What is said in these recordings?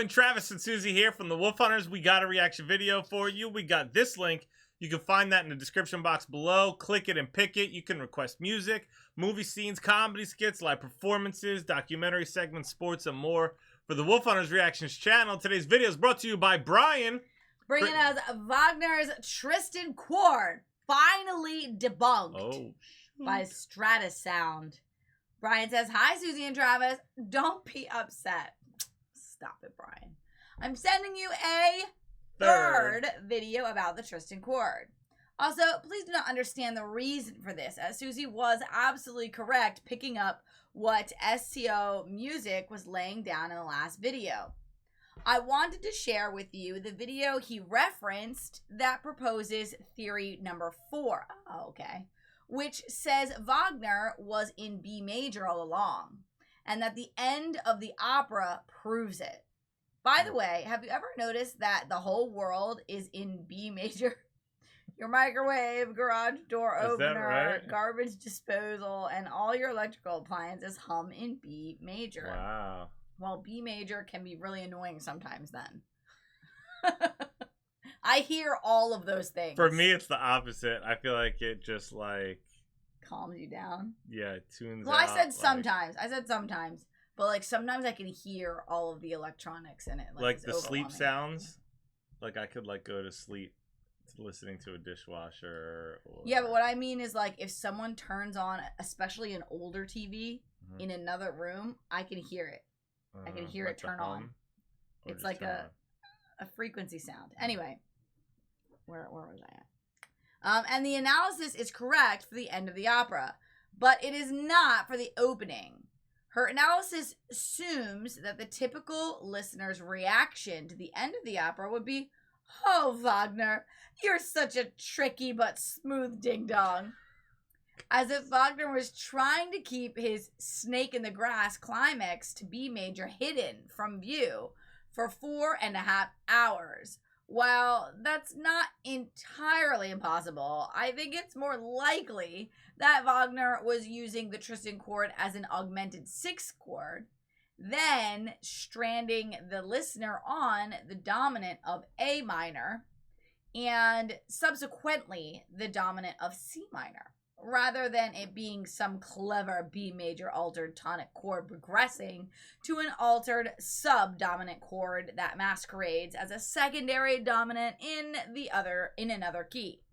going? Travis and Susie here from the Wolf Hunters. We got a reaction video for you. We got this link. You can find that in the description box below. Click it and pick it. You can request music, movie scenes, comedy skits, live performances, documentary segments, sports, and more for the Wolf Hunterz Reactions channel. Today's video is brought to you by Brian. Bringing us Wagner's Tristan Chord, finally debunked by Stratisound. Brian says, "Hi, Susie and Travis. Don't be upset." Stop it, Brian. I'm sending you a third video about the Tristan Chord. Also, please do not understand the reason for this, as Susie was absolutely correct picking up what STO Music was laying down in the last video. I wanted to share with you the video he referenced that proposes theory number 4. Oh, okay. Which says Wagner was in B major all along, and that the end of the opera proves it. By the way, have you ever noticed that the whole world is in B major? Your microwave, garage door opener, right? Garbage disposal, and all your electrical appliances hum in B major. Wow. Well, B major can be really annoying sometimes then. I hear all of those things. For me, it's the opposite. I feel like it just like calms you down. Yeah, it tunes well, out. I said sometimes. I said sometimes. But like sometimes I can hear all of the electronics in it. Like the sleep sounds. Like I could like go to sleep listening to a dishwasher. Or... Yeah, but what I mean is like if someone turns on, especially an older TV in another room, I can hear it. I can hear like it turn on. It's like a frequency sound. Anyway, where was I at? And the analysis is correct for the end of the opera, but it is not for the opening. Her analysis assumes that the typical listener's reaction to the end of the opera would be, "Oh, Wagner, you're such a tricky but smooth ding-dong." As if Wagner was trying to keep his snake in the grass climax to B major hidden from view for 4.5 hours. While that's not entirely impossible, I think it's more likely that Wagner was using the Tristan Chord as an augmented 6th chord, then stranding the listener on the dominant of A minor, and subsequently the dominant of C minor, rather than it being some clever B major altered tonic chord progressing to an altered subdominant chord that masquerades as a secondary dominant in another key.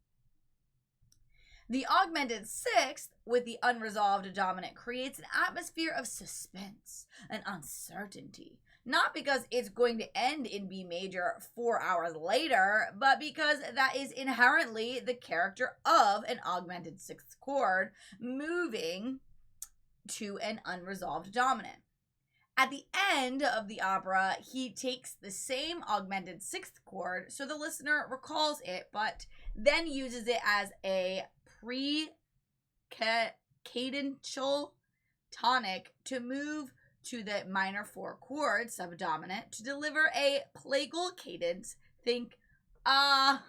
The augmented 6th with the unresolved dominant creates an atmosphere of suspense and uncertainty, not because it's going to end in B major 4 hours later, but because that is inherently the character of an augmented 6th chord moving to an unresolved dominant. At the end of the opera, he takes the same augmented 6th chord so the listener recalls it, but then uses it as a pre-cadential tonic to move to the minor 4 chord subdominant to deliver a plagal cadence. Think amen.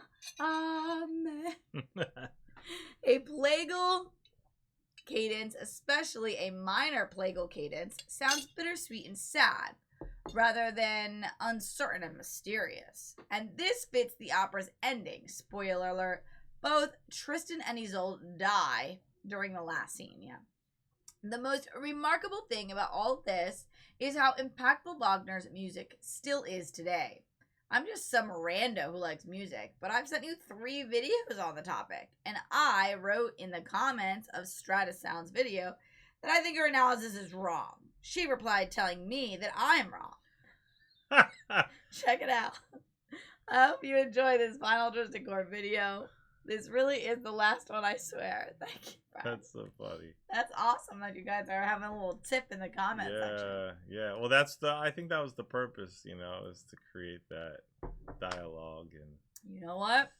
A plagal cadence, especially a minor plagal cadence, sounds bittersweet and sad rather than uncertain and mysterious. And this fits the opera's ending. Spoiler alert, both Tristan and Isolde die during the last scene, The most remarkable thing about all of this is how impactful Wagner's music still is today. I'm just some rando who likes music, but I've sent you 3 videos on the topic, and I wrote in the comments of Stratisound's video that I think her analysis is wrong. She replied telling me that I'm wrong. Check it out. I hope you enjoy this final Tristan Chord video. This really is the last one, I swear. Thank you, Brian. That's so funny. That's awesome that you guys are having a little tip in the comment section. Yeah. Well, I think that was the purpose, is to create that dialogue. And you know what?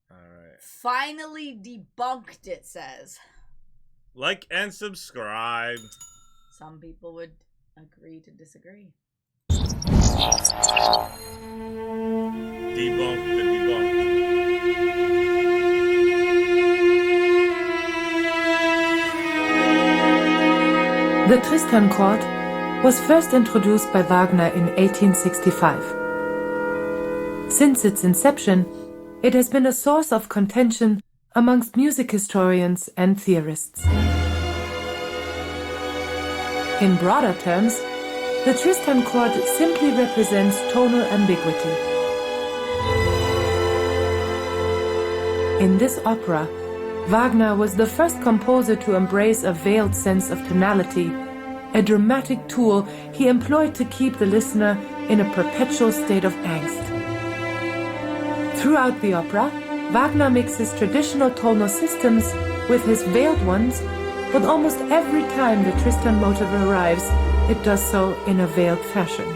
All right. Finally debunked, it says. Like and subscribe. Some people would agree to disagree. Debunk the debunked. The Tristan Chord was first introduced by Wagner in 1865. Since its inception, it has been a source of contention amongst music historians and theorists. In broader terms, the Tristan Chord simply represents tonal ambiguity. In this opera, Wagner was the first composer to embrace a veiled sense of tonality, a dramatic tool he employed to keep the listener in a perpetual state of angst. Throughout the opera, Wagner mixes traditional tonal systems with his veiled ones, but almost every time the Tristan motive arrives, it does so in a veiled fashion.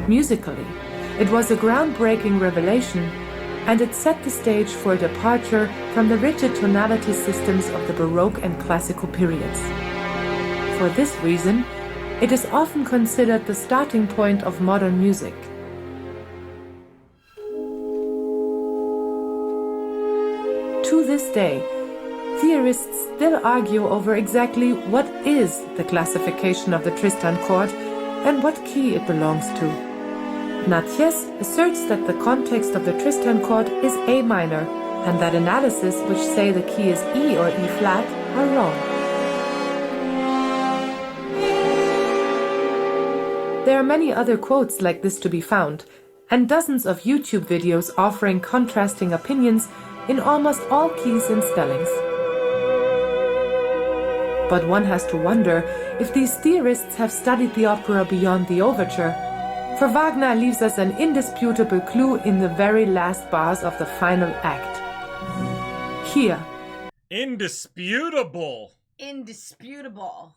Musically, it was a groundbreaking revelation, and it set the stage for a departure from the rigid tonality systems of the Baroque and Classical periods. For this reason, it is often considered the starting point of modern music. To this day, theorists still argue over exactly what is the classification of the Tristan chord and what key it belongs to. Natchez asserts that the context of the Tristan chord is A minor, and that analyses which say the key is E or E flat are wrong. There are many other quotes like this to be found, and dozens of YouTube videos offering contrasting opinions in almost all keys and spellings. But one has to wonder if these theorists have studied the opera beyond the overture, for Wagner leaves us an indisputable clue in the very last bars of the final act. Here. Indisputable. Indisputable.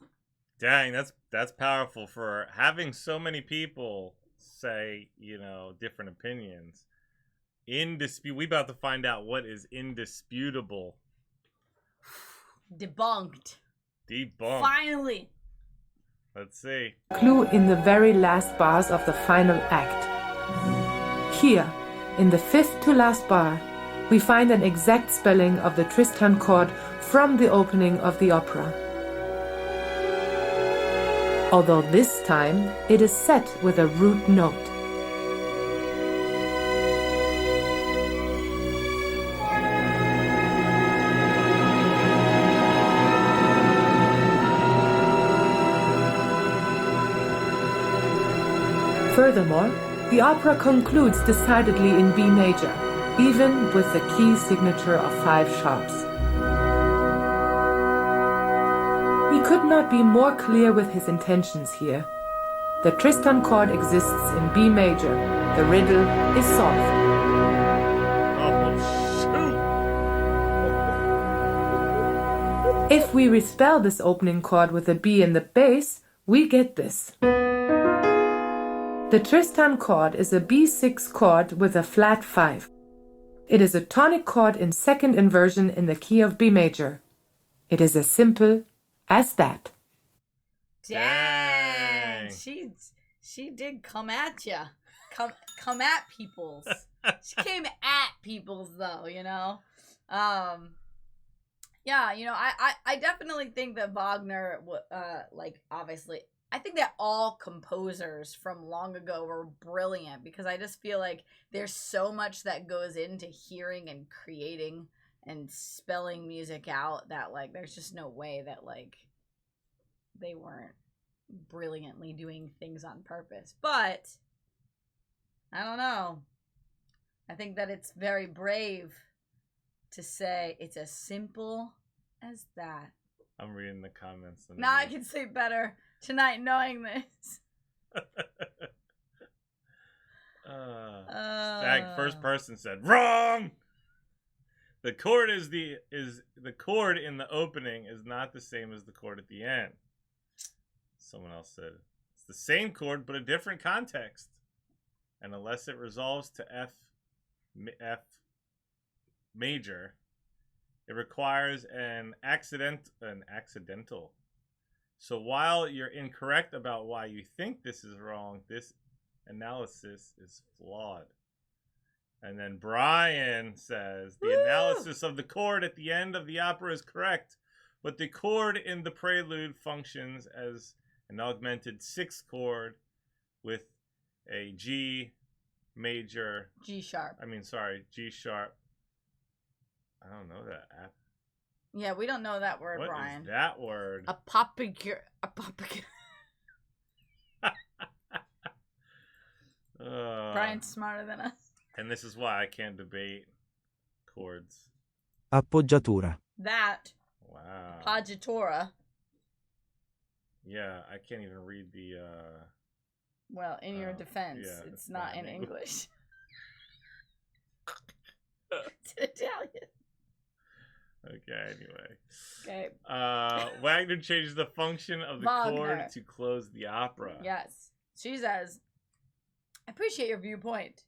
Dang, that's powerful for having so many people say, different opinions. We about to find out what is indisputable. Debunked. Debunked. Finally. Let's see. Clue in the very last bars of the final act. Here, in the fifth to last bar, we find an exact spelling of the Tristan chord from the opening of the opera. Although this time it is set with a root note. Furthermore, the opera concludes decidedly in B major, even with the key signature of 5 sharps. He could not be more clear with his intentions here. The Tristan chord exists in B major. The riddle is solved. Oh, shoot! If we respell this opening chord with a B in the bass, we get this. The Tristan chord is a B6 chord with a flat 5. It is a tonic chord in second inversion in the key of B major. It is as simple as that. Dang. She did come at ya. Come at peoples. She came at peoples though, Yeah, I definitely think that Wagner obviously I think that all composers from long ago were brilliant, because I just feel like there's so much that goes into hearing and creating and spelling music out that there's just no way that they weren't brilliantly doing things on purpose. But I don't know. I think that it's very brave to say it's as simple as that. I'm reading the comments. Now I can sleep better tonight knowing this. That first person said wrong. The chord the chord in the opening is not the same as the chord at the end. Someone else said it's the same chord but a different context, and unless it resolves to F major, it requires an accidental. So while you're incorrect about why you think this is wrong, this analysis is flawed. And then Brian says, the analysis of the chord at the end of the opera is correct, but the chord in the prelude functions as an augmented 6th chord with a G major. G sharp. G sharp. I don't know that. Yeah, we don't know that word, what Brian. What is that word? A popicure. A popicure. Brian's smarter than us. And this is why I can't debate chords. Appoggiatura. That. Wow. Appoggiatura. Yeah, I can't even read the... Well, in your defense, yeah, it's not in English. It's Italian. Okay, anyway. Okay. Wagner changes the function of the chord to close the opera. Yes. She says, I appreciate your viewpoint.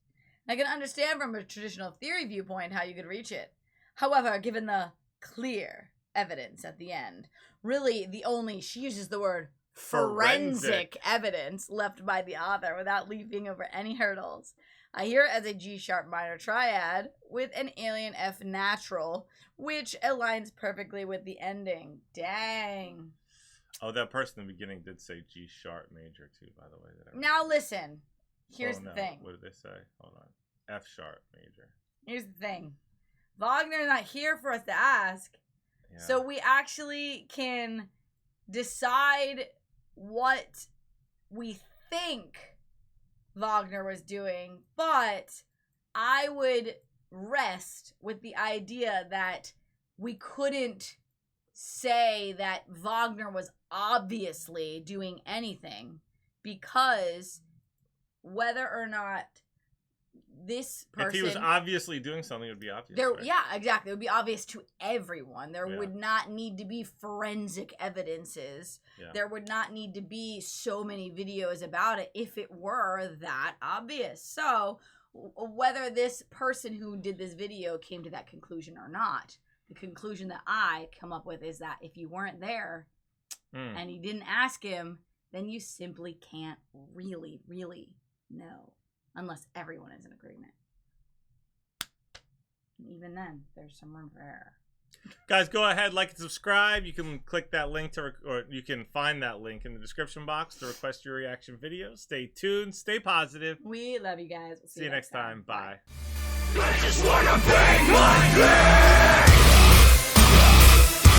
I can understand from a traditional theory viewpoint how you could reach it. However, given the clear evidence at the end, really the only, she uses the word forensic evidence left by the author without leaping over any hurdles. I hear it as a G sharp minor triad with an alien F natural, which aligns perfectly with the ending. Dang. Oh, that person in the beginning did say G sharp major too, by the way. Now listen. Here's the thing. What did they say? Hold on. F sharp major. Here's the thing. Wagner's not here for us to ask. Yeah. So we actually can decide what we think Wagner was doing, but I would rest with the idea that we couldn't say that Wagner was obviously doing anything, because whether or not this person... If he was obviously doing something, it would be obvious. Right? Yeah, exactly. It would be obvious to everyone. There would not need to be forensic evidences. Yeah. There would not need to be so many videos about it if it were that obvious. So whether this person who did this video came to that conclusion or not, the conclusion that I come up with is that if you weren't there and you didn't ask him, then you simply can't really, really know. Unless everyone is in agreement. And even then, there's some room for error. Guys, go ahead, like and subscribe. You can click that link or you can find that link in the description box to request your reaction videos. Stay tuned. Stay positive. We love you guys. We'll see you next time. Bye. I just wanna be like